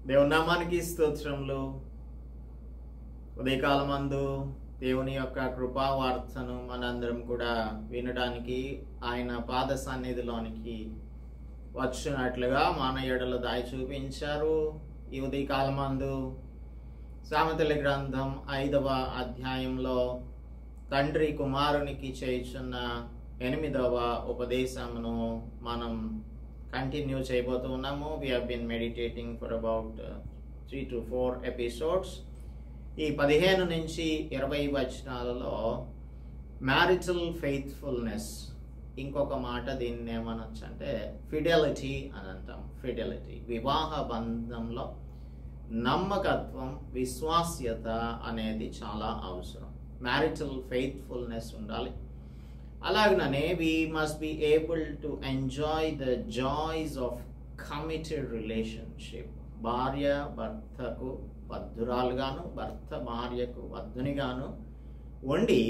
దేవుని నామానికి స్తోత్రములు. ఉదయకాలమందు దేవుని యొక్క కృపావార్తను మనందరం కూడా వినడానికి ఆయన పాద సన్నిధిలోనికి వచ్చినట్లుగా మన ఎడల దారి చూపించారు. ఈ ఉదయకాలమందు సామెతల గ్రంథం 5వ అధ్యాయంలో తండ్రి కుమారునికి చేయుచున్న 8వ ఉపదేశమును మనం కంటిన్యూ చేయబోతూ ఉన్నాము. We have been meditating for about 3 to 4 episodes. ఈ 15 నుంచి 20 వచనాలలో మ్యారిటల్ ఫెయిత్ఫుల్నెస్, ఇంకొక మాట దీన్ని ఏమనొచ్చు అంటే ఫిడెలిటీ అని అంటాం. ఫిడెలిటీ, వివాహ బంధంలో నమ్మకత్వం, విశ్వాస్యత అనేది చాలా అవసరం. మ్యారిటల్ ఫెయిత్ఫుల్నెస్ ఉండాలి. అలాగనే we must be able to enjoy the joys of committed relationship. భార్య భర్తకు బద్ధురాలుగాను, భర్త భార్యకు బద్ధునిగాను ఉండి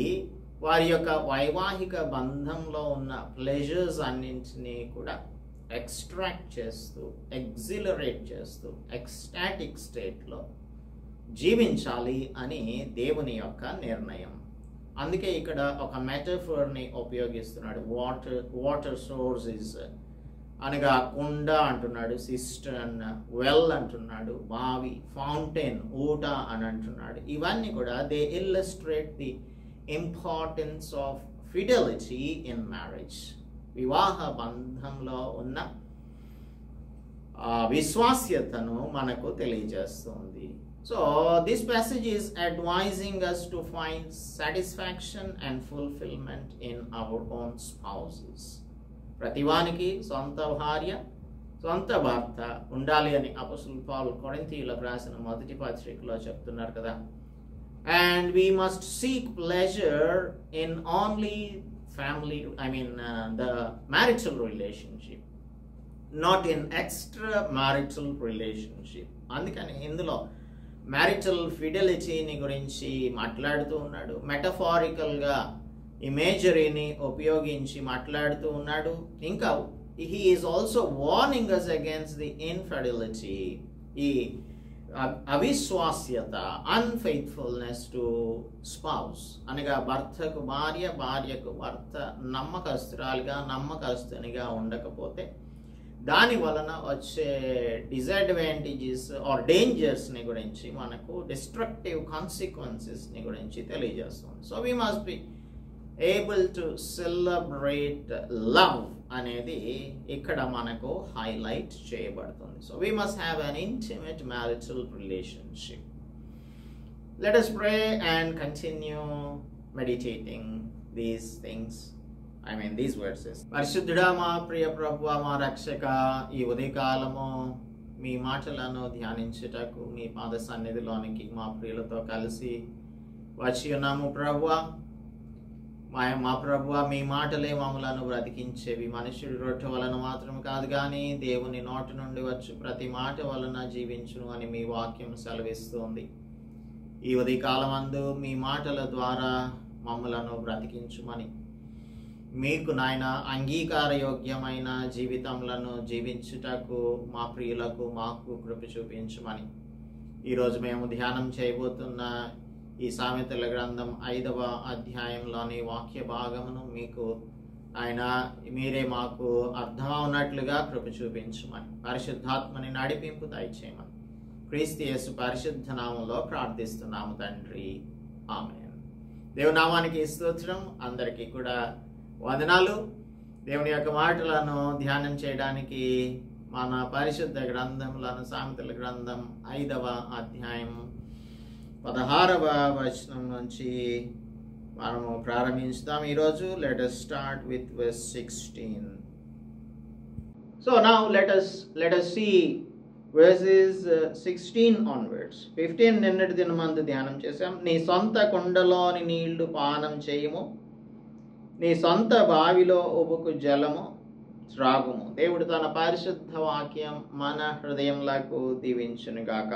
వారి యొక్క వైవాహిక బంధంలో ఉన్న ప్లెజర్స్ అన్నింటినీ కూడా ఎక్స్ట్రాక్ట్ చేస్తూ, ఎగ్జిలరేట్ చేస్తూ, ఎక్స్టాటిక్ స్టేట్లో జీవించాలి అని దేవుని యొక్క నిర్ణయం. అందుకే ఇక్కడ ఒక మెటఫర్ని ఉపయోగిస్తున్నాడు. వాటర్ సోర్స్ ఇస్ అనగా కుండ అంటున్నాడు, సిస్టర్న్, వెల్ అంటున్నాడు, బావి, ఫౌంటైన్, ఊట అని అంటున్నాడు. ఇవన్నీ కూడా they illustrate the importance of Fidelity in marriage. వివాహ బంధంలో ఉన్న విశ్వాస్యతను మనకు తెలియజేస్తుంది. So this passage is advising us to find satisfaction and fulfillment in our own spouses. ప్రతివానికి సొంత భార్య, సొంత భర్త ఉండాలి అని అపోస్తలుడు పౌలు కొరింథీయులకు రాసిన మొదటి పత్రికలో చెప్తున్నారు కదా. And we must seek pleasure in only family, the marital relationship, not in extra marital relationship. అందుకని ఇందులో మ్యారిటల్ ఫిడెలిటీని గురించి మాట్లాడుతూ ఉన్నాడు. మెటఫారికల్గా ఇమేజరీని ఉపయోగించి మాట్లాడుతూ ఉన్నాడు. ఇంకా he is also warning us against the infidelity, ఈ అవిశ్వాస్యత, అన్ఫెయిత్ఫుల్నెస్ టు స్పౌస్ అనగా భర్తకు భార్య, భార్యకు భర్త నమ్మకస్తురాలుగా, నమ్మకస్తునిగా ఉండకపోతే దాని వలన వచ్చే డిసడ్వాంటేజెస్ ఆర్ డేంజర్స్ని గురించి, మనకు డిస్ట్రక్టివ్ కాన్సిక్వెన్సెస్ని గురించి తెలియజేస్తుంది. So we must be able to celebrate love అనేది ఇక్కడ మనకు హైలైట్ చేయబడుతుంది. So we must have an intimate marital relationship. Let us pray and continue meditating these things. These verses. పరిశుద్ధుడా, మా ప్రియ ప్రభువా, మా రక్షక, ఈ ఉదయకాలము మీ మాటలను ధ్యానించుటకు మీ పాద సన్నిధిలోనికి మా ప్రియులతో కలిసి వచ్చి ఉన్నాము ప్రభువా. మా ప్రభువా, మీ మాటలే మమ్మలను బ్రతికించేవి. మనుషుడి రొట్టె వలన మాత్రం కాదు కానీ దేవుని నోటి నుండి వచ్చు ప్రతి మాట వలన జీవించును అని మీ వాక్యం సెలవిస్తుంది. ఈ ఉదయకాలమందు మీ మాటల ద్వారా మమ్మలను బ్రతికించుమని, మీకు నాయన అంగీకారయోగ్యమైన జీవితములను జీవించుటకు మా ప్రియులకు మాకు కృప చూపించమని, ఈరోజు మేము ధ్యానం చేయబోతున్న ఈ సామెతల గ్రంథం 5వ అధ్యాయంలోని వాక్య భాగమును మీకు మీరే మాకు అర్థమవునట్లుగా కృప చూపించమని, పరిశుద్ధాత్మని నడిపింపు దయచేయమని క్రీస్తు యేసు పరిశుద్ధ నామములో ప్రార్థిస్తున్నాము తండ్రి, ఆమేన్. దేవుని నామానికి స్తోత్రం. అందరికీ కూడా వందనాలు. దేవుని యొక్క మాటలను ధ్యానం చేయడానికి మన పరిశుద్ధ గ్రంథంలోను సామెతల గ్రంథం 5వ అధ్యాయం 16వ వచనం నుంచి మనము ప్రారంభించుదాం ఈరోజు. Let us start with verse 16. So now let us see verses 16 onwards. 15 నిన్నటి దినమందు ధ్యానం చేశాం. నీ సొంత కుండలోని నీళ్లు పానం చేయము, నీ సొంత బావిలో ఉబుకు జలము త్రాగుము. దేవుడు తన పరిశుద్ధ వాక్యం మన హృదయంలకు దీవించునుగాక.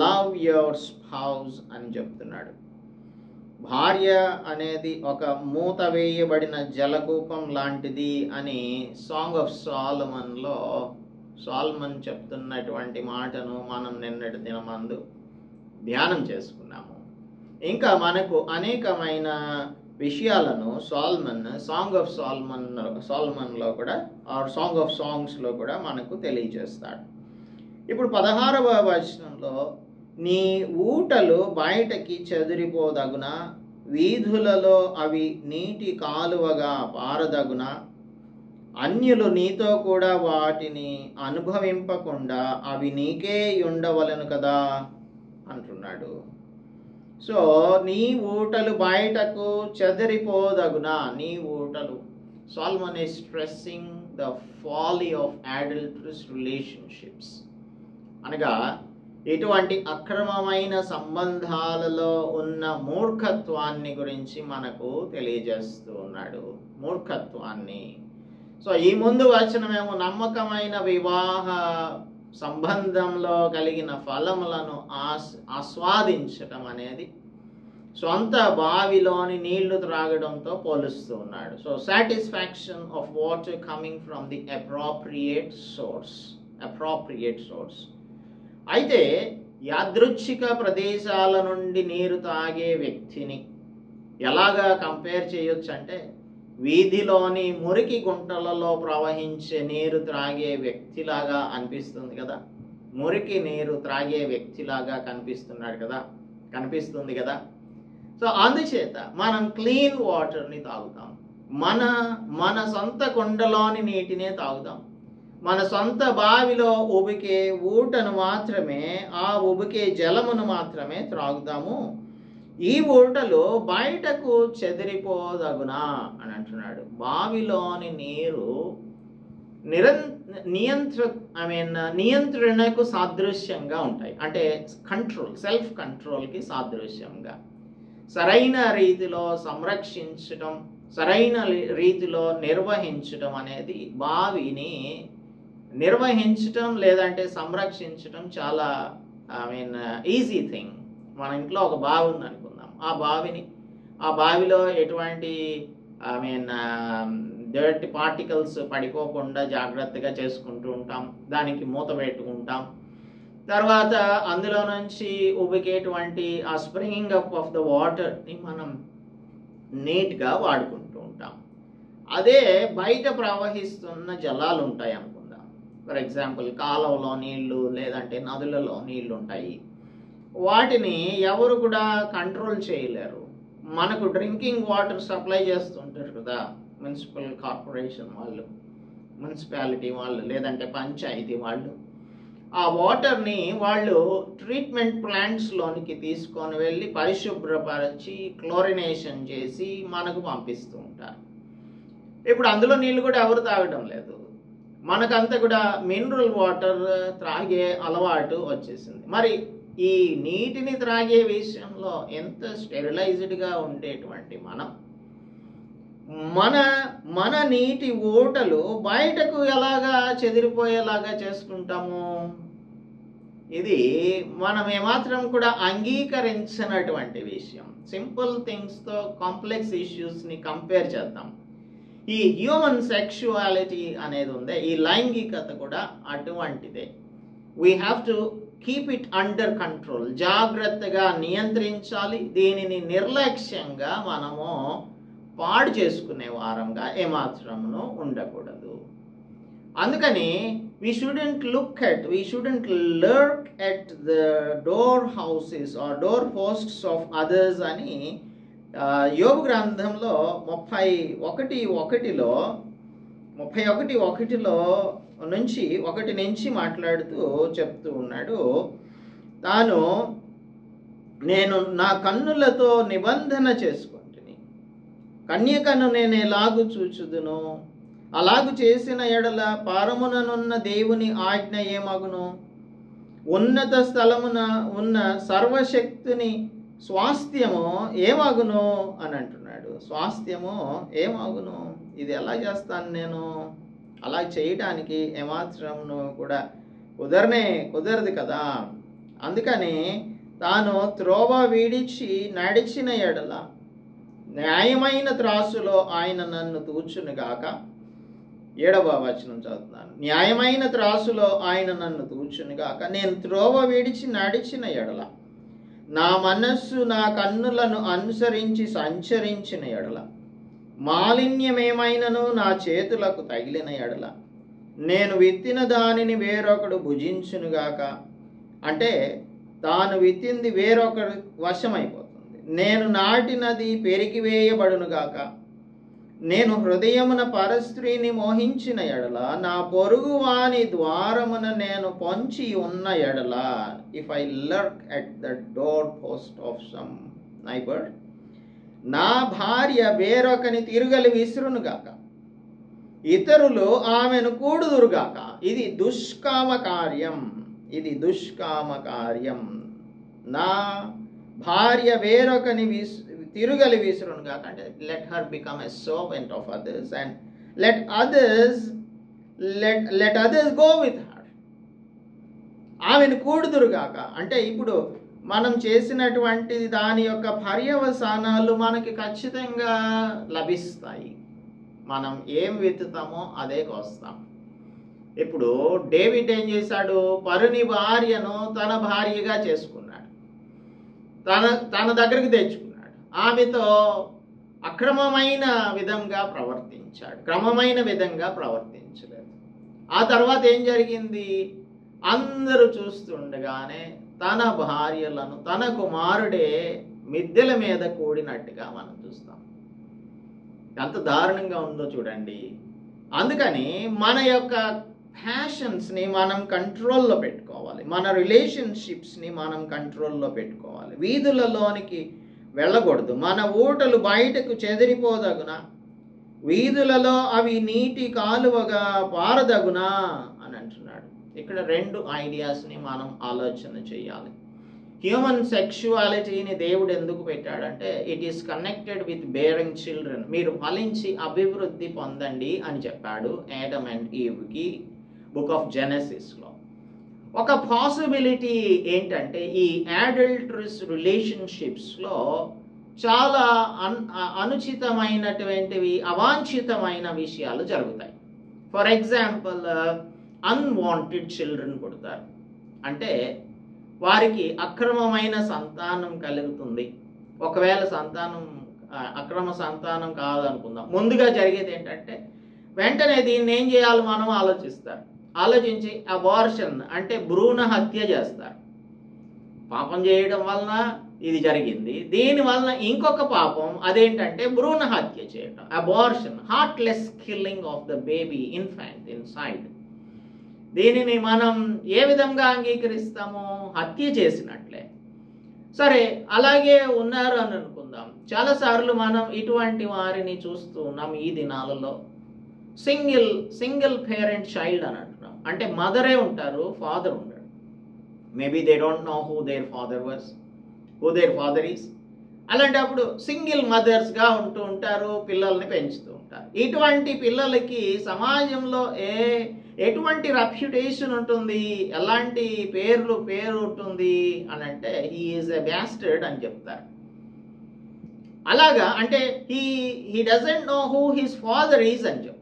లవ్ యువర్ స్పౌస్ అని చెప్తున్నాడు. భార్య అనేది ఒక మూత వేయబడిన జలకూపం లాంటిది అని సాంగ్ ఆఫ్ సాలమన్లో సొలొమన్ చెప్తున్నటువంటి మాటను మనం నిన్నటి దినమందు ధ్యానం చేసుకున్నాము. ఇంకా మనకు అనేకమైన విషయాలను సాంగ్ ఆఫ్ సొలొమన్లో కూడా సాంగ్ ఆఫ్ సాంగ్స్లో కూడా మనకు తెలియజేస్తాడు. ఇప్పుడు 16వ వచనంలో, నీ ఊటలు బయటకి చెదిరిపోదగున, వీధులలో అవి నీటి కాలువగా పారదగున, అన్యులు నీతో కూడా వాటిని అనుభవింపకుండా అవి నీకే ఉండవలను కదా అంటున్నాడు. సో నీ ఊటలు బయటకు చెదిరిపోదగున, నీ ఊటలు. సొలొమన్ is stressing the folly of adulterous relationships. అనగా ఇటువంటి అక్రమమైన సంబంధాలలో ఉన్న మూర్ఖత్వాన్ని గురించి మనకు తెలియజేస్తూ ఉన్నాడు. మూర్ఖత్వాన్ని. సో ఈ ముందు వచనమేమో నమ్మకమైన వివాహ సంబంధంలో కలిగిన ఫలములను ఆస్వాదించటం అనేది సొంత బావిలోని నీళ్లు త్రాగడంతో పోలుస్తూ ఉన్నాడు. So satisfaction of water coming from the appropriate source. అయితే యాదృచ్ఛిక ప్రదేశాల నుండి నీరు తాగే వ్యక్తిని ఎలాగా కంపేర్ చేయొచ్చు అంటే, వీధిలోని మురికి గుంటలలో ప్రవహించే నీరు త్రాగే వ్యక్తిలాగా అనిపిస్తుంది కదా. మురికి నీరు త్రాగే వ్యక్తిలాగా కనిపిస్తుంది కదా. సో అందుచేత మనం క్లీన్ వాటర్ని తాగుతాం. మన సొంత కుండలోని నీటినే తాగుతాం. మన సొంత బావిలో ఉబికే ఊటను మాత్రమే, ఆ ఉబికే జలమును మాత్రమే త్రాగుతాము. ఈ ఊటలు బయటకు చెదిరిపోదగునా అని అంటున్నాడు. బావిలోని నీరు నియంత్రణకు సాదృశ్యంగా ఉంటాయి. అంటే సెల్ఫ్ కంట్రోల్కి సాదృశ్యంగా. సరైన రీతిలో సంరక్షించటం, సరైన రీతిలో నిర్వహించటం అనేది, బావిని నిర్వహించటం లేదంటే సంరక్షించటం చాలా ఈజీ థింగ్. మన ఇంట్లో ఒక బావి ఉంది అనుకుందాం. ఆ బావిలో ఎటువంటి డర్టీ పార్టికల్స్ పడిపోకుండా జాగ్రత్తగా చేసుకుంటూ ఉంటాం. దానికి మూత పెట్టుకుంటాం. తర్వాత అందులో నుంచి ఉబికేటువంటి ఆ స్ప్రింగింగ్ అప్ ఆఫ్ ద వాటర్ని మనం నీట్గా వాడుకుంటూ ఉంటాం. అదే బయట ప్రవహిస్తున్న జలాలు ఉంటాయి అనుకుందాం. ఫర్ ఎగ్జాంపుల్ కాలువలో నీళ్లు లేదంటే నదులలో నీళ్లు ఉంటాయి. వాటిని ఎవరు కూడా కంట్రోల్ చేయలేరు. మనకు డ్రింకింగ్ వాటర్ సప్లై చేస్తుంటారు కదా మున్సిపల్ కార్పొరేషన్ వాళ్ళు, మున్సిపాలిటీ వాళ్ళు, లేదంటే పంచాయతీ వాళ్ళు. ఆ వాటర్ని వాళ్ళు ట్రీట్మెంట్ ప్లాంట్స్లోనికి తీసుకొని వెళ్ళి పరిశుభ్రపరిచి క్లోరినేషన్ చేసి మనకు పంపిస్తూ ఉంటారు. ఇప్పుడు అందులో నీళ్ళు కూడా ఎవరు తాగడం లేదు. మనకంతా కూడా మినరల్ వాటర్ త్రాగే అలవాటు వచ్చేసింది. మరి ఈ నీటిని త్రాగే విషయంలో ఎంత స్టెరిలైజ్డ్గా ఉండేటువంటి మన నీటి ఊటలు బయటకు ఎలాగా చెదిరిపోయేలాగా చేసుకుంటాము? ఇది మనం ఏమాత్రం కూడా అంగీకరించినటువంటి విషయం. సింపుల్ థింగ్స్తో కాంప్లెక్స్ ఇష్యూస్ని కంపేర్ చేద్దాం. ఈ హ్యూమన్ సెక్షువాలిటీ అనేది ఉందే, ఈ లైంగికత కూడా అటువంటిదే. We have to keep it under control. జాగ్రత్తగా నియంత్రించాలి. దీనిని నిర్లక్ష్యంగా మనము పాడు చేసుకునే వారంగా ఏమాత్రమును ఉండకూడదు. అందుకని we shouldn't lurk at the door houses or door posts of others అని యోబు గ్రంథంలో 31:1లో నుంచి 1 నుంచి మాట్లాడుతూ చెప్తూ ఉన్నాడు. నేను నా కన్నులతో నిబంధన చేసుకుంటుని, కన్యకను నేను ఎలాగు చూచుదును, అలాగు చేసిన ఎడల పారముననున్న దేవుని ఆజ్ఞ ఏమగును, ఉన్నత స్థలమున ఉన్న సర్వశక్తుని స్వాస్థ్యము ఏమగును అని అంటున్నాడు. స్వాస్థ్యము ఏమగును? ఇది ఎలా చేస్తాను నేను? అలా చేయడానికి ఏమాత్రమును కూడా కుదరదు కదా. అందుకని తాను త్రోవ వీడిచి నడిచిన ఎడల న్యాయమైన త్రాసులో ఆయన నన్ను తూచునుగాక, 7వ వచనం చదువుతున్నాను. న్యాయమైన త్రాసులో ఆయన నన్ను తూచునుగాక, నేను త్రోవ విడిచి నడిచిన ఎడల, నా మనస్సు నా కన్నులను అనుసరించి సంచరించిన ఎడల, మాలిన్యమేమైనను నా చేతులకు తగిలిన ఎడల, నేను విత్తిన దానిని వేరొకడు భుజించునుగాక. అంటే తాను విత్తింది వేరొకడు వశమైపోతుంది. నేను నాటినది పెరిగివేయబడునుగాక. నేను హృదయమున పరస్త్రీని మోహించిన ఎడల, నా పొరుగువాని ద్వారమున నేను పొంచి ఉన్న ఎడల, if I lurk at the door post of some neighbour, నా భార్య వేరొకని తిరుగలి విసురునుగాక, ఇతరులు ఆమెను కూడుదురుగాక. ఇది దుష్కామ కార్యం, ఇది దుష్కామ కార్యం. నా భార్య వేరొకని తిరుగలి విసురునుగాక అంటే let her become a servant of others and let others go with her. ఆమెను కూడుదురుగాక అంటే ఇప్పుడు మనం చేసినటువంటి దాని యొక్క పర్యవసానాలు మనకి ఖచ్చితంగా లభిస్తాయి. మనం ఏం విత్తుతామో అదే కోస్తాం. ఇప్పుడు డేవిడ్ ఏం చేశాడు? పరుని భార్యను తన భార్యగా చేసుకున్నాడు, తన దగ్గరికి తెచ్చుకున్నాడు. ఆమెతో అక్రమమైన విధంగా ప్రవర్తించాడు, క్రమమైన విధంగా ప్రవర్తించలేదు. ఆ తర్వాత ఏం జరిగింది? అందరూ చూస్తుండగానే తన భార్యలను తన కుమారుడే మిద్దెల మీద కూడినట్టుగా మనం చూస్తాం. ఎంత దారుణంగా ఉందో చూడండి. అందుకని మన యొక్క ప్యాషన్స్ని మనం కంట్రోల్లో పెట్టుకోవాలి, మన రిలేషన్షిప్స్ని మనం కంట్రోల్లో పెట్టుకోవాలి. వీధులలోనికి వెళ్ళకూడదు. మన ఊటలు బయటకు చెదిరిపోదగున, వీధులలో అవి నీటి కాలువగా పారదగునా అని అంటున్నాడు. ఇక్కడ 2 ఐడియాస్ని మనం ఆలోచన చేయాలి. హ్యూమన్ సెక్షువాలిటీని దేవుడు ఎందుకు పెట్టాడంటే it is connected with bearing children. మీరు ఫలించి అభివృద్ధి పొందండి అని చెప్పాడు యాడమ్ అండ్ ఈవ్కి బుక్ ఆఫ్ జెనసిస్లో. ఒక పాసిబిలిటీ ఏంటంటే ఈ అడల్టరస్ రిలేషన్షిప్స్లో చాలా అనుచితమైనటువంటివి, అవాంఛితమైన విషయాలు జరుగుతాయి. ఫర్ ఎగ్జాంపుల్, అన్వాంటెడ్ చిల్డ్రన్ పుడతారు. అంటే వారికి అక్రమమైన సంతానం కలుగుతుంది. ఒకవేళ సంతానం అక్రమ సంతానం కాదనుకుందాం, ముందుగా జరిగేది ఏంటంటే వెంటనే దీన్ని ఏం చేయాలి మనం ఆలోచించి అబార్షన్ అంటే భ్రూణ హత్య చేస్తారు. పాపం చేయడం వలన ఇది జరిగింది, దీని వలన ఇంకొక పాపం అదేంటంటే భ్రూణ హత్య చేయడం, abortion, heartless killing of the baby infant inside. దీనిని మనం ఏ విధంగా అంగీకరిస్తాము? హత్య చేసినట్లే. సరే, అలాగే ఉన్నారు అని అనుకుందాం. చాలాసార్లు మనం ఇటువంటి వారిని చూస్తూ ఉన్నాం ఈ దినాలలో. సింగిల్ పేరెంట్ చైల్డ్ అని అంటున్నాం. అంటే మదరే ఉంటారు, ఫాదర్ ఉండడు. Maybe they don't know who there father is. అలాంటప్పుడు సింగిల్ మదర్స్గా ఉంటూ ఉంటారు, పిల్లల్ని పెంచుతూ ఉంటారు. ఇటువంటి పిల్లలకి సమాజంలో ఎటువంటి రెప్యుటేషన్ ఉంటుంది, ఎలాంటి పేరు ఉంటుంది అని అంటే హీ ఈజ్ ఎ బ్యాస్టర్డ్ అని చెప్తారు. అలాగా అంటే he doesn't know who his father is అని చెప్తారు.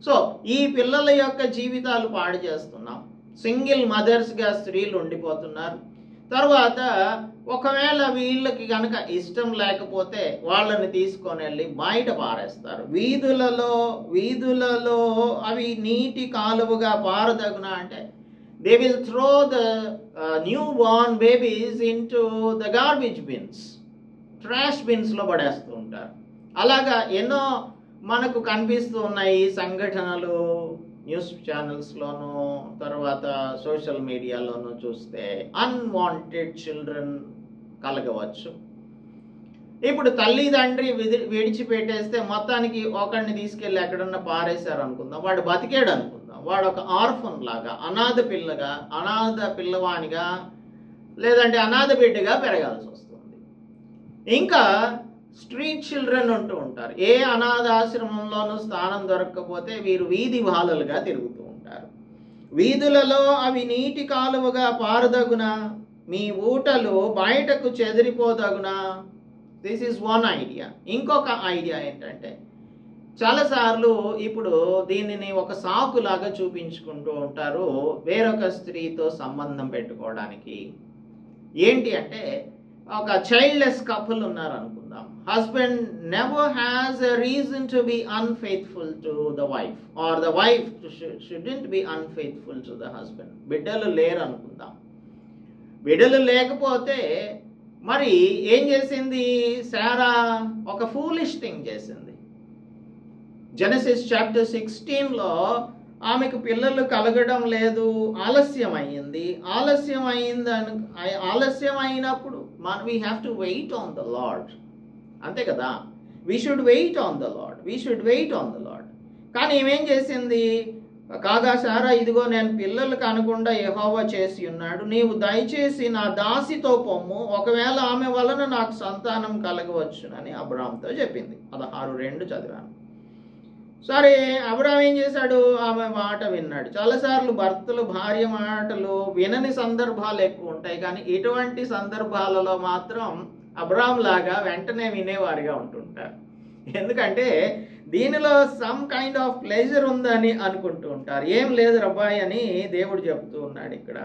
సో ఈ పిల్లల యొక్క జీవితాలు పాడు చేస్తున్నాం. సింగిల్ మదర్స్గా స్త్రీలు ఉండిపోతున్నారు. తర్వాత ఒకవేళ వీళ్ళకి కనుక ఇష్టం లేకపోతే వాళ్ళని తీసుకొని వెళ్ళి బయట పారేస్తారు. వీధులలో అవి నీటి కాలువగా పారదగున అంటే they will throw the newborn babies into the garbage bins, trash బిన్స్లో పడేస్తూ ఉంటారు. అలాగా ఎన్నో మనకు కనిపిస్తూ ఉన్నాయి సంఘటనలు. న్యూస్ ఛానల్స్లోనూ తర్వాత సోషల్ మీడియాలోనూ చూస్తే అన్వాంటెడ్ చిల్డ్రన్ కలగవచ్చు. ఇప్పుడు తల్లిదండ్రి విడిచిపెట్టేస్తే మొత్తానికి ఒకరిని తీసుకెళ్ళి ఎక్కడన్నా పారేశారు అనుకుందాం, వాడు బతికాడు అనుకుందాం, వాడు ఒక ఆర్ఫన్ లాగా అనాథ పిల్లవానిగా లేదంటే అనాథ బిడ్డగా పెరగాల్సి వస్తుంది. ఇంకా స్ట్రీట్ చిల్డ్రన్ ఉంటూ ఉంటారు. ఏ అనాథాశ్రమంలోనూ స్థానం దొరకకపోతే వీరు వీధి బాలలుగా తిరుగుతూ ఉంటారు. వీధులలో అవి నీటి కాలువగా పారదగున, మీ ఊటలు బయటకు చెదిరిపోదగున. This is one idea. ఇంకొక ఐడియా ఏంటంటే చాలాసార్లు ఇప్పుడు దీనిని ఒక సాకులాగా చూపించుకుంటూ ఉంటారు వేరొక స్త్రీతో సంబంధం పెట్టుకోవడానికి. ఏంటి అంటే, ఒక చైల్డ్లెస్ కపుల్ ఉన్నారు అనుకుందాం. Husband never has a reason to be unfaithful to the wife, or the wife shouldn't be unfaithful to the husband. బిడ్డలు లేరు అనుకుందాం. బిడ్డలు లేకపోతే మరి ఏం చేసింది శారా? ఒక ఫూలిష్ థింగ్ చేసింది. జెనసిస్ చాప్టర్ 16లో ఆమెకు పిల్లలు కలగడం లేదు, ఆలస్యం అయ్యింది. ఆలస్యం అయినప్పుడు we have to wait on the Lord, అంతే కదా. We should wait on the Lord. కానీ ఏమేం చేసింది? కాగా సారా, ఇదిగో నేను పిల్లలు కనకుండా యెహోవా చేసి ఉన్నాడు, నీవు దయచేసి నా దాసితో పొమ్ము, ఒకవేళ ఆమె వలన నాకు సంతానం కలగవచ్చునని అబ్రాహాముతో చెప్పింది. 16:2 చదివాను. సరే, అబ్రాహాం ఏం చేశాడు? ఆమె మాట విన్నాడు. చాలాసార్లు భర్తలు భార్య మాటలు వినని సందర్భాలు ఎక్కువ ఉంటాయి, కానీ ఇటువంటి సందర్భాలలో మాత్రం అబ్రాహాం లాగా వెంటనే వినేవారిగా ఉంటుంటారు. ఎందుకంటే దీనిలో సమ్ కైండ్ ఆఫ్ ప్లెజర్ ఉందని అనుకుంటూ ఉంటారు. ఏం లేదు రబ్బాయి అని దేవుడు చెప్తూ ఉన్నాడు ఇక్కడ.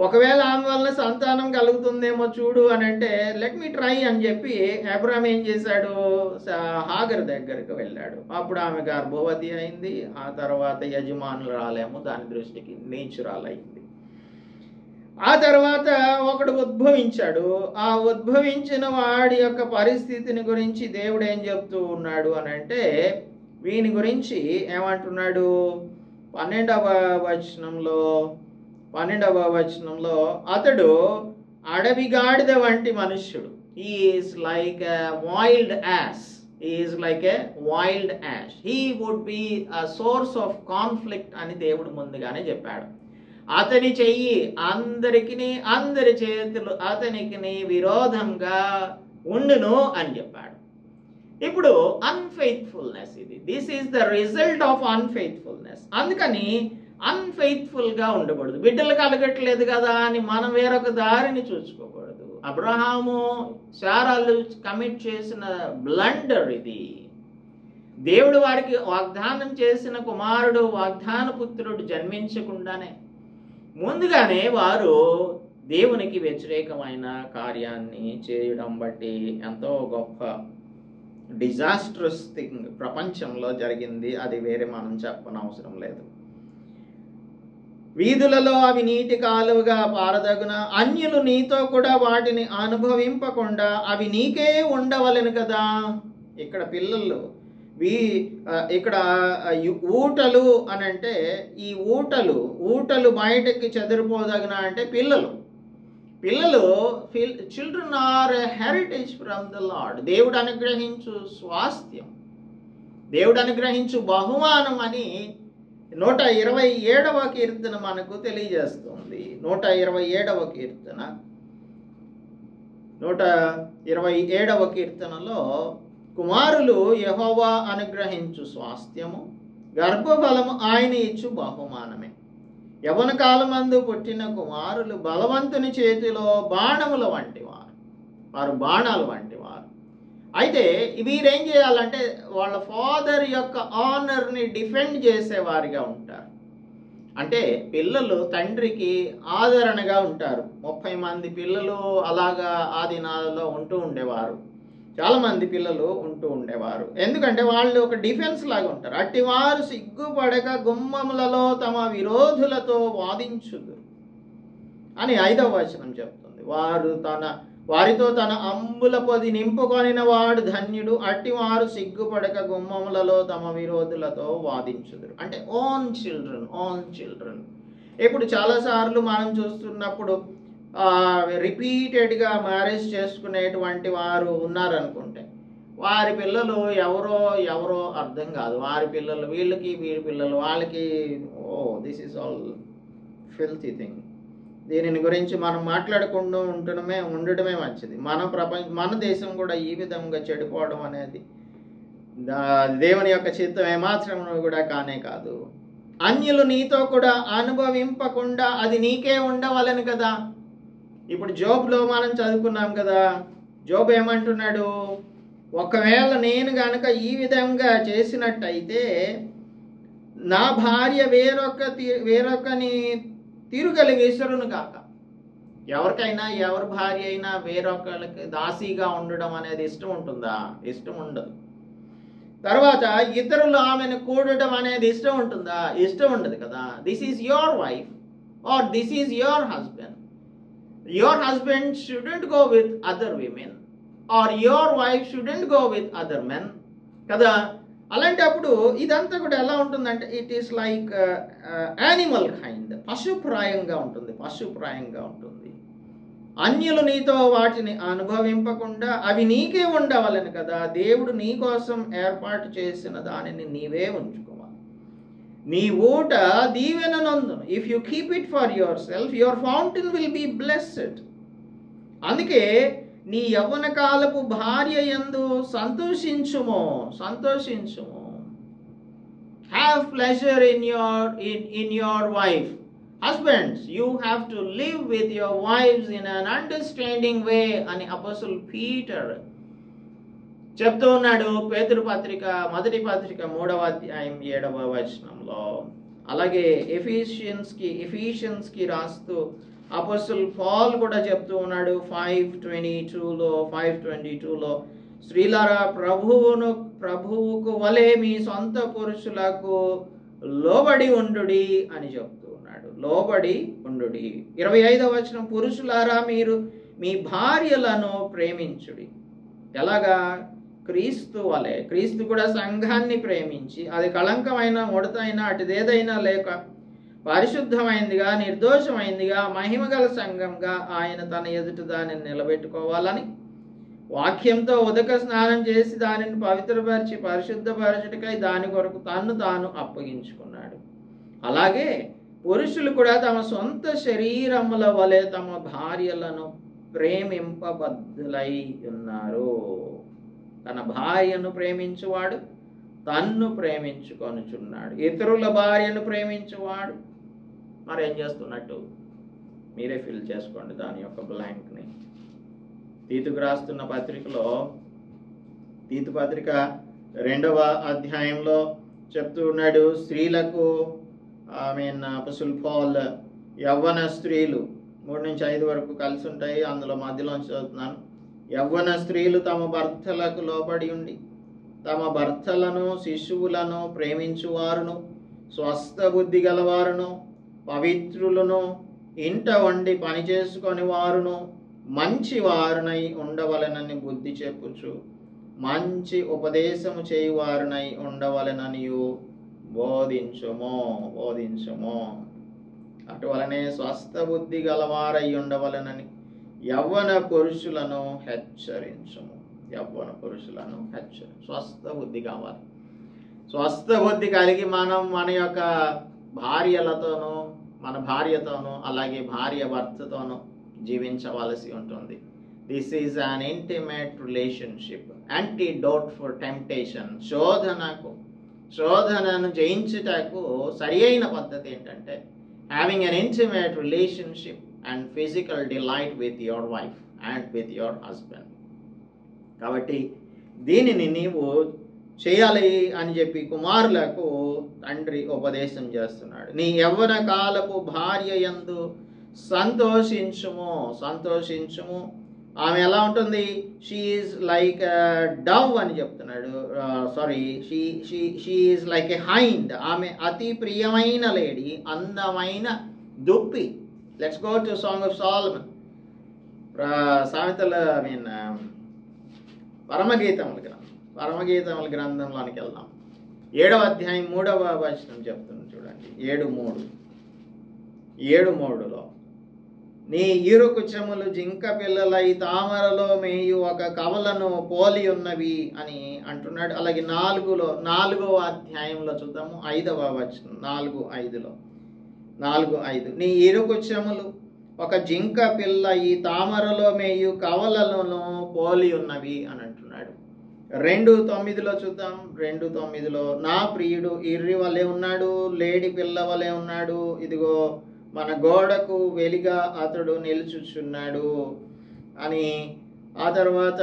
ఒకవేళ ఆమె వలన సంతానం కలుగుతుందేమో చూడు అని అంటే, లెట్ మీ ట్రై అని చెప్పి అబ్రాహాం ఏం చేశాడు? హాగర్ దగ్గరికి వెళ్ళాడు. అప్పుడు ఆమె గర్భవతి అయింది. ఆ తర్వాత యజమానురాలేమో దాని దృష్టికి నీచురాలైంది. ఆ తర్వాత ఒకడు ఉద్భవించాడు. ఆ ఉద్భవించిన వాడి యొక్క పరిస్థితిని గురించి దేవుడు ఏం చెప్తూ ఉన్నాడు అని అంటే, వీని గురించి ఏమంటున్నాడు? 12వ వచనంలో అతడు అడవి గాడిద వంటి మనుష్యుడు. Is like a wild ass. He would be a source of conflict అని దేవుడు ముందుగానే చెప్పాడు. అతని చెయ్యి అందరి చేతులు అతనికి విరోధంగా ఉండును అని చెప్పాడు. ఇప్పుడు unfaithfulness, this is the result of unfaithfulness. అందుకని అన్ఫెయిత్ఫుల్గా ఉండకూడదు. బిడ్డలు కలగట్లేదు కదా అని మనం వేరొక దారిని చూసుకోకూడదు. అబ్రహాము శారాలు కమిట్ చేసిన బ్లండర్ ఇది. దేవుడు వారికి వాగ్దానం చేసిన కుమారుడు, వాగ్దాన పుత్రుడు జన్మించకుండానే ముందుగానే వారు దేవునికి వ్యతిరేకమైన కార్యాన్ని చేయడం బట్టి ఎంతో గొప్ప డిజాస్ట్రస్ థింగ్ ప్రపంచంలో జరిగింది. అది వేరే మనం చెప్పనవసరం లేదు. వీధులలో అవి నీటి కాలువగా పారదగున, అన్యులు నీతో కూడా వాటిని అనుభవింపకుండా అవి నీకే ఉండవలెను కదా. ఇక్కడ పిల్లలు ఇక్కడ ఊటలు అని అంటే, ఈ ఊటలు బయటకి చెదిరిపోదగిన అంటే పిల్లలు children are heritage from the Lord. దేవుడు అనుగ్రహించు స్వాస్థ్యం, దేవుడు అనుగ్రహించు బహుమానం అని 127వ కీర్తన మనకు తెలియజేస్తుంది. 127వ కీర్తనలో కుమారులు యెహోవా అనుగ్రహించు స్వాస్థ్యము, గర్భఫలము ఆయన ఇచ్చు బహుమానమే. యవన కాలమందు పుట్టిన కుమారులు బలవంతుని చేతిలో బాణముల వంటివారు, వారు బాణాలు వంటివారు. అయితే వీరేం చేయాలంటే వాళ్ళ ఫాదర్ యొక్క ఆనర్ని డిఫెండ్ చేసేవారిగా ఉంటారు. అంటే పిల్లలు తండ్రికి ఆదరణగా ఉంటారు. 30 మంది పిల్లలు అలాగా ఆ దినాలలో ఉంటూ ఉండేవారు. చాలామంది పిల్లలు ఉంటూ ఉండేవారు. ఎందుకంటే వాళ్ళు ఒక డిఫెన్స్ లాగా ఉంటారు. అట్టివారు సిగ్గుపడక గుమ్మములలో తమ విరోధులతో వాదించుదు అని 5వ వచనం చెప్తుంది. వారితో తన అంబుల పొది నింపుకొనిన వాడు ధన్యుడు, అట్టివారు సిగ్గుపడక గుమ్మములలో తమ విరోధులతో వాదించుదురు. అంటే ఓన్ చిల్డ్రన్. ఇప్పుడు చాలాసార్లు మనం చూస్తున్నప్పుడు రిపీటెడ్గా మ్యారేజ్ చేసుకునేటువంటి వారు ఉన్నారనుకుంటే, వారి పిల్లలు ఎవరో అర్థం కాదు. వారి పిల్లలు వీళ్ళకి, వీరి పిల్లలు వాళ్ళకి. This is all filthy thing. దీనిని గురించి మనం మాట్లాడకుండా ఉండటమే మంచిది. మన దేశం కూడా ఈ విధంగా చెడిపోవడం అనేది దేవుని యొక్క చిత్తం ఏమాత్రం కూడా కానే కాదు. అన్యులు నీతో కూడా అనుభవింపకుండా అది నీకే ఉండవలను కదా. ఇప్పుడు జోబ్లో మనం చదువుకున్నాం కదా. జోబ్ ఏమంటున్నాడు? ఒకవేళ నేను గనక ఈ విధంగా చేసినట్టయితే నా భార్య వేరొకని తిరుగలి విసరును కాక. ఎవరికైనా ఎవరి భార్య అయినా వేరొకరికి దాసీగా ఉండడం అనేది ఇష్టం ఉంటుందా? ఇష్టం ఉండదు. తర్వాత ఇతరులు ఆమెను కూడటం అనేది ఇష్టం ఉంటుందా? ఇష్టం ఉండదు కదా. This is your wife or this is your husband. Your husband shouldn't go with other women or your wife shouldn't go with other men కదా. అలాంటప్పుడు ఇదంతా కూడా ఎలా ఉంటుందంటే it is like animal kind, పశుప్రాయంగా ఉంటుంది, పశుప్రాయంగా ఉంటుంది. అన్యులు నీతో వాటిని అనుభవింపకుండా అవి నీకే ఉండవలను కదా. దేవుడు నీ కోసం ఏర్పాటు చేసిన దానిని నీవే ఉంచుకోవాలి. నీ ఊట దీవెన నందును. If you keep it for yourself your fountain will be blessed. అందుకే నీ యవ్వన కాలపు భార్య యందు సంతోషించుము. Have pleasure in your wife. Husbands, you have to live with your wives in an understanding way అని అపోస్తలుడు పీటర్ చెప్తూ ఉన్నాడు పేతురు పత్రిక మొదటి పత్రిక 3వ అధ్యాయం 7వ వచనంలో. అలాగే ఎఫీషియన్స్కి రాస్తూ అపోస్తలుడు పౌలు కూడా చెప్తూ ఉన్నాడు 5:22లో స్త్రీలారా ప్రభువుకు వలె మీ సొంత పురుషులకు లోబడి ఉండుడి అని చెప్తూ ఉన్నాడు. లోబడి ఉండుడి. 25వ వచనం పురుషులారా మీరు మీ భార్యలను ప్రేమించుడి. ఎలాగా? క్రీస్తు వలె. క్రీస్తు కూడా సంఘాన్ని ప్రేమించి అది కళంకమైన ముడతైనా అటుదేదైనా లేక పరిశుద్ధమైందిగా నిర్దోషమైందిగా మహిమగల సంఘంగా ఆయన తన ఎదుట దానిని నిలబెట్టుకోవాలని వాక్యంతో ఉదక స్నానం చేసి దానిని పవిత్రపరిచి పరిశుద్ధపరచుటకై దాని కొరకు తన్ను తాను అప్పగించుకున్నాడు. అలాగే పురుషులు కూడా తమ సొంత శరీరముల వలె తమ భార్యలను ప్రేమింపబద్ధులై ఉన్నారు. తన భార్యను ప్రేమించువాడు తన్ను ప్రేమించుకొనుచున్నాడు. ఇతరుల భార్యను ప్రేమించువాడు మరేం చేస్తున్నట్టు? మీరే ఫిల్ చేసుకోండి దాని యొక్క బ్లాంక్ని. తీతుకు రాస్తున్న పత్రికలో తీతు పత్రిక 2వ అధ్యాయంలో చెప్తూ ఉన్నాడు స్త్రీలకు అపోస్తలుడు పౌలు యవ్వన స్త్రీలు 3-5 వరకు కలిసి ఉంటాయి, అందులో మధ్యలోంచి చదువుతున్నాను. యవ్వన స్త్రీలు తమ భర్తలకు లోబడి ఉండి తమ భర్తలను శిశువులను ప్రేమించువారును స్వస్థ బుద్ధి గలవారును పవిత్రులను ఇంట వండి పని చేసుకొని వారును మంచి వారునై ఉండవలెనని బుద్ధి చెప్పుచు మంచి ఉపదేశము చేయువారునై ఉండవలెననియు బోధించుము. అటువలనే స్వస్థ బుద్ధి గలవారై ఉండవలెనని యవ్వన పురుషులను హెచ్చరించుము. స్వస్థ బుద్ధి కావాలి. స్వస్థ బుద్ధి కలిగి మనం మన యొక్క భార్యలతోనూ మన భార్యతోనూ అలాగే భార్య భర్తతోనూ జీవించవలసి ఉంటుంది. This is an intimate relationship, antidote for temptation. శోధనను జయించుటకు సరి అయిన పద్ధతి ఏంటంటే having an intimate relationship and physical delight with your wife and with your husband. కాబట్టి దీనిని నీవు చేయాలి అని చెప్పి కుమారులకు తండ్రి ఉపదేశం చేస్తున్నాడు. నీ యవ్వన కాలపు భార్య యందు సంతోషించుము. ఆమె ఎలా ఉంటుంది? షీ ఈజ్ లైక్ డవ్ అని చెప్తున్నాడు. She is like a hind. ఆమె అతి ప్రియమైన లేడీ, అందమైన దుప్పి. Let's go to song of Solomon. సామెతల పరమగీతముల గ్రంథంలోనికి వెళ్దాం. 7వ అధ్యాయం 3వ వచనం చెప్తుంది చూడండి. 7:3లో నీ ఇరుకు చెములు జింక పిల్లలై తామరలో మేయు ఒక కవలను పోలి ఉన్నవి అని అంటున్నాడు. అలాగే 4వ అధ్యాయంలో చూద్దాము 5వ వచనం 4:5 నీ ఇరుకు చెములు ఒక జింక పిల్ల ఈ తామరలో మేయు కవలను పోలి ఉన్నవి అని అంటున్నాడు. 2:9లో చూద్దాం. 2:9లో నా ప్రియుడు ఇర్రి వలె ఉన్నాడు, లేడి పిల్ల వలె ఉన్నాడు, ఇదిగో మన గోడకు వెలిగా అతడు నిలుచుచున్నాడు అని. ఆ తర్వాత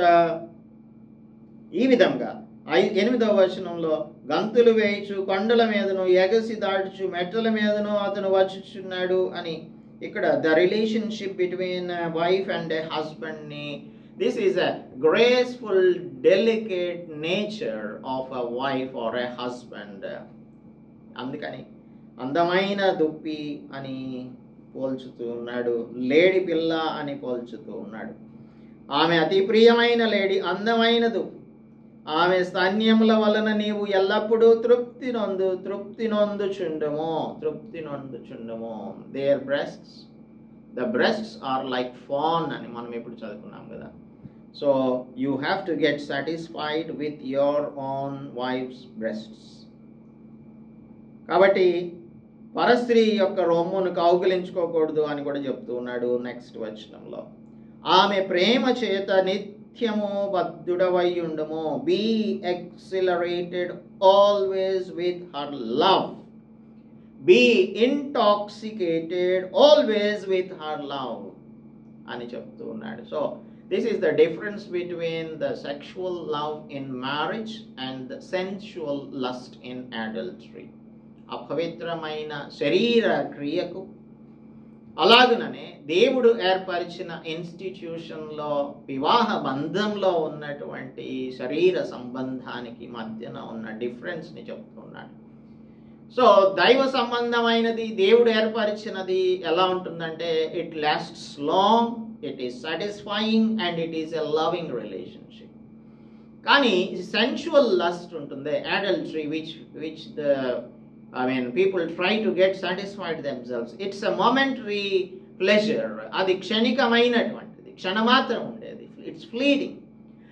ఈ విధంగా 8వ వచనంలో గంతులు వేయుచు కొండల మీదను ఎగసి దాటుచు మెట్టల మీదను అతను వచ్చుచున్నాడు అని ఇక్కడ the relationship between wife and a husband ని this is a graceful delicate nature of a wife or a husband. అందుకని అందమైన దుప్పి అని పోల్చుతూ ఉన్నాడు, లేడి పిల్ల అని పోల్చుతూ ఉన్నాడు. ఆమె అతి ప్రియమైన లేడి, అందమైన దుప్పి. ఆమె స్తన్యముల వలన నీవు ఎల్లప్పుడూ తృప్తి నొందుచుండుము. Their breasts, the breasts are like fawn అని మనం ఇప్పుడు చదువుకున్నాం కదా. So you have to get satisfied with your own wife's breasts. కాబట్టి పరస్త్రీ యొక్క రొమ్మును కౌగిలించుకోకూడదు అని కూడా చెప్తూ ఉన్నాడు నెక్స్ట్ వచనంలో. ఆమె ప్రేమ చేత నిత్యము బద్ధుడవై ఉండుము. Be accelerated always with her love. Be intoxicated always with her love అని చెప్తూ ఉన్నాడు. So this is the difference between the sexual love in marriage and the sensual lust in adultery. అపవిత్రమైన శరీర క్రియకు అలాగుననే దేవుడు ఏర్పరిచిన ఇన్స్టిట్యూషన్లో వివాహ బంధంలో ఉన్నటువంటి శరీర సంబంధానికి మధ్యన ఉన్న డిఫరెన్స్ని చెప్తున్నాడు. సో దైవ సంబంధమైనది దేవుడు ఏర్పరిచినది ఎలా ఉంటుందంటే it lasts long, it is satisfying and it is a loving relationship. కానీ సెన్షువల్ లస్ట్ ఉంటుంది, adultery, which the people try to get satisfied themselves. It's a momentary pleasure. అది క్షణికమైనటువంటిది, క్షణమాత్రం ఉండేది. It's fleeting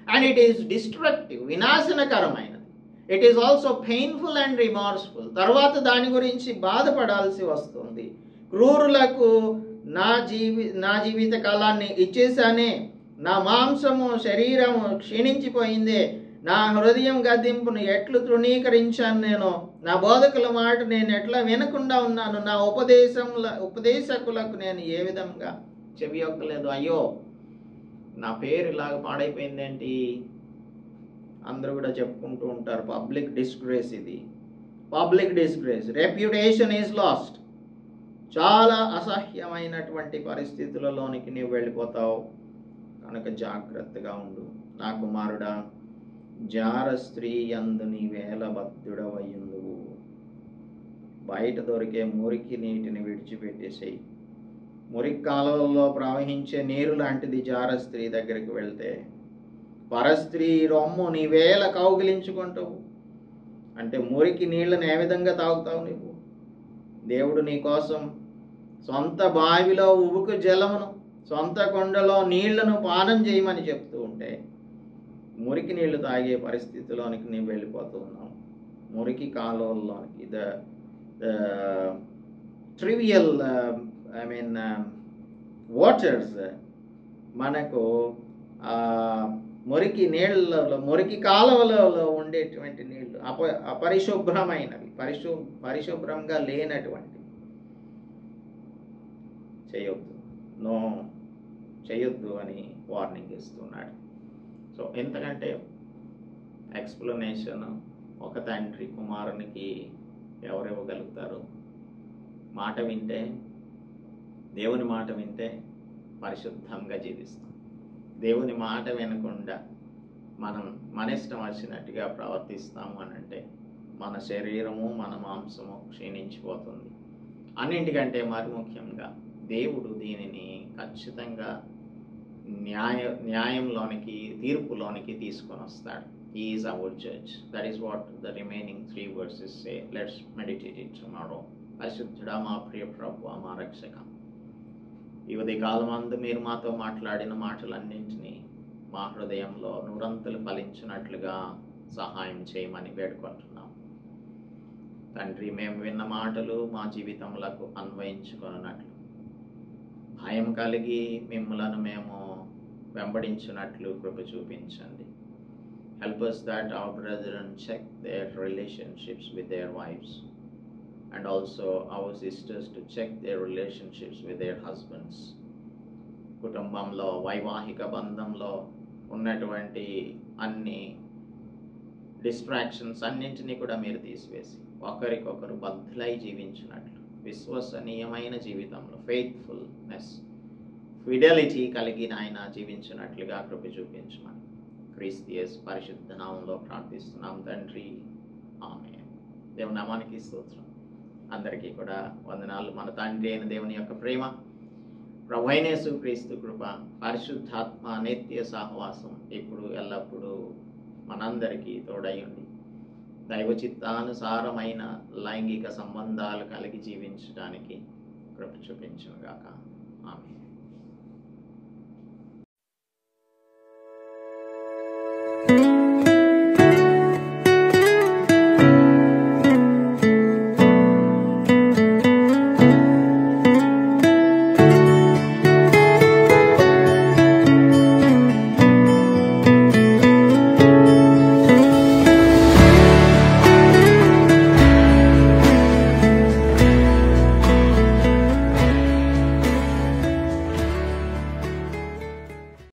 and it is destructive, వినాశనకరమైనది. It is also painful and remorseful. తర్వాత దాని గురించి బాధపడాల్సి వస్తుంది. క్రూరులకు నా జీవిత కాలాన్ని ఇచ్చేసానే, నా మాంసము శరీరము క్షీణించిపోయిందే, నా హృదయం గద్దింపును ఎట్లు తృణీకరించాను నేను, నా బోధకుల మాట నేను ఎట్లా వినకుండా ఉన్నాను, నా ఉపదేశకులకు నేను ఏ విధంగా చెవియొక్కలేదు, అయ్యో నా పేరు ఇలాగ పాడైపోయిందేంటి, అందరూ కూడా చెప్పుకుంటూ ఉంటారు. పబ్లిక్ డిస్గ్రేస్, ఇది public disgrace, reputation is lost. చాలా అసహ్యమైనటువంటి పరిస్థితులలోనికి నీవు వెళ్ళిపోతావు కనుక జాగ్రత్తగా ఉండు. నా కుమారుడా, జార స్త్రీ యందు నీవేళ బద్ధుడవయ్యుందువు. బయట దొరికే మురికి నీటిని విడిచిపెట్టేసేయి. మురికి కాలువల్లో ప్రవహించే నీరు లాంటిది జార స్త్రీ దగ్గరికి వెళ్తే. పరస్త్రీ రొమ్ము నీవేళ కౌగిలించుకుంటావు అంటే మురికి నీళ్ళని ఏ విధంగా తాగుతావు నీవు? దేవుడు నీ కోసం సొంత బావిలో ఉబుకు జలమును, సొంత కొండలో నీళ్లను పానం చేయమని చెప్తూ ఉంటే మురికి నీళ్లు తాగే పరిస్థితిలోనికి నీవు వెళ్ళిపోతూ ఉన్నావు, మురికి కాలువల్లోనికి. ద ట్రివియల్ వాటర్స్ మనకు మురికి నీళ్ళలో, మురికి కాలువలలో ఉండేటువంటి నీళ్లు అపరిశుభ్రమైనవి, పరిశుభ్రంగా లేనటువంటి చేయొద్దు అని వార్నింగ్ ఇస్తున్నాడు. సో ఎంతకంటే ఎక్స్ప్లెనేషన్ ఒక తండ్రి కుమారునికి ఎవరివ్వగలుగుతారు? మాట వింటే, దేవుని మాట వింటే పరిశుద్ధంగా జీవిస్తాం. దేవుని మాట వినకుండా మనం మన ఇష్టం వచ్చినట్టుగా ప్రవర్తిస్తాము అని అంటే మన శరీరము, మన మాంసము క్షీణించిపోతుంది. అన్నింటికంటే మరి ముఖ్యంగా దేవుడు దీనిని ఖచ్చితంగా న్యాయంలోనికి, తీర్పులోనికి తీసుకొని వస్తాడు. He is our judge. That is what the remaining 3 verses say. Let's meditate it tomorrow. పరిశుద్ధుడా, మా ప్రియ ప్రభువా, మా రక్షక, ఈ ఉదయకాలమందు మీరు మాతో మాట్లాడిన మాటలన్నింటినీ మా హృదయంలో నూరంతలు ఫలించినట్లుగా సహాయం చేయమని వేడుకుంటున్నాం తండ్రి. మేము విన్న మాటలు మా జీవితములకు అన్వయించుకున్నట్లు, భయం కలిగి మిమ్మలను మేము వెంబడించినట్లు కృప చూపించండి. Help us that our brethren check their relationships with their wives, and also our sisters to check their relationships with their husbands. కుటుంబంలో, వైవాహిక బంధంలో ఉన్నటువంటి అన్ని డిస్ట్రాక్షన్స్ అన్నింటినీ కూడా మీరు తీసివేసి ఒకరికొకరు బద్ధులై జీవించినట్లు విశ్వసనీయమైన జీవితంలో ఫెయిత్ఫుల్నెస్ ఫిడెలిటీ కలిగిన ఆయన జీవించినట్లుగా కృప చూపించమని క్రీస్తు యేసు పరిశుద్ధ నామంలో ప్రార్థిస్తున్నాం తండ్రి. ఆమేన్. దేవుని నామానికి స్తోత్రం. అందరికీ కూడా వందనాలు. మన తండ్రి అయిన దేవుని యొక్క ప్రేమ, ప్రభువైన యేసు క్రీస్తు కృప, పరిశుద్ధాత్మ నిత్య సహవాసం ఇప్పుడు ఎల్లప్పుడూ మనందరికీ తోడైండి దైవ చిత్తానుసారమైన లైంగిక సంబంధాలు కలిగి జీవించడానికి కృప చూపించుగాక. ఆమేన్.